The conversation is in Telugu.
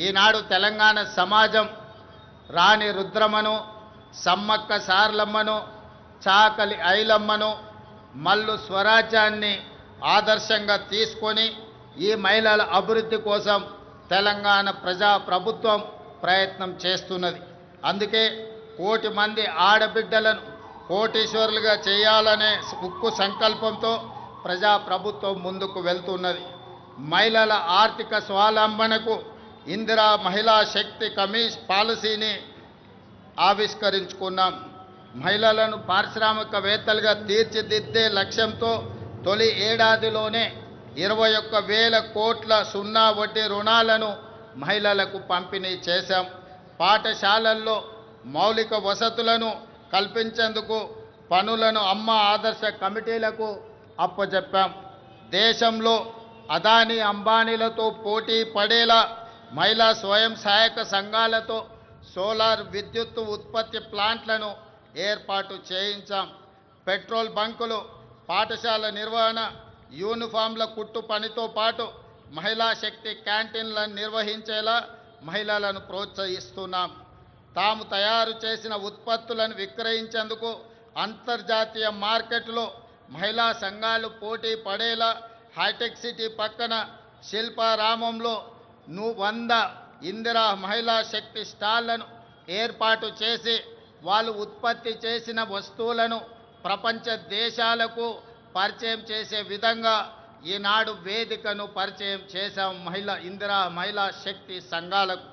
ఈనాడు తెలంగాణ సమాజం రాణి రుద్రమను, సమ్మక్క సార్లమ్మను, చాకలి ఐలమ్మను, మల్లు స్వరాజ్యాన్ని ఆదర్శంగా తీసుకొని ఈ మహిళల అభివృద్ధి కోసం తెలంగాణ ప్రజా ప్రభుత్వం ప్రయత్నం చేస్తున్నది. అందుకే కోటి మంది ఆడబిడ్డలను కోటీశ్వరులుగా చేయాలనే ఉక్కు సంకల్పంతో ప్రజా ప్రభుత్వం ముందుకు వెళ్తున్నది. మహిళల ఆర్థిక స్వావలంబనకు ఇందిరా మహిళా శక్తి పాలసీని ఆవిష్కరించుకున్నాం. మహిళలను పారిశ్రామికవేత్తలుగా తీర్చిదిద్దే లక్ష్యంతో తొలి ఏడాదిలోనే 21,000 కోట్ల సున్నా వడ్డీ రుణాలను మహిళలకు పంపిణీ చేశాం. పాఠశాలల్లో మౌలిక వసతులను కల్పించేందుకు పనులను అమ్మ ఆదర్శ కమిటీలకు అప్పచెప్పాం. దేశంలో అదానీ అంబానీలతో పోటీ పడేలా మహిళా స్వయం సహాయక సంఘాలతో సోలార్ విద్యుత్ ఉత్పత్తి ప్లాంట్లను ఏర్పాటు చేయించాం. పెట్రోల్ బంకులు, పాఠశాల నిర్వహణ, యూనిఫామ్ల కుట్టు పనితో పాటు మహిళా శక్తి క్యాంటీన్లను నిర్వహించేలా మహిళలను ప్రోత్సహిస్తున్నాం. తాము తయారు చేసిన ఉత్పత్తులను విక్రయించేందుకు అంతర్జాతీయ మార్కెట్లో మహిళా సంఘాలు పోటీ పడేలా హైటెక్ సిటీ పక్కన శిల్పారామంలో 100 ఇందిరా మహిళా శక్తి స్టాళ్లను ఏర్పాటు చేసి వాళ్ళు ఉత్పత్తి చేసిన వస్తువులను ప్రపంచ దేశాలకు పరిచయం చేసే విధంగా ఈనాడు వేదికను పరిచయం చేశాం ఇందిరా మహిళా శక్తి సంఘాలకు.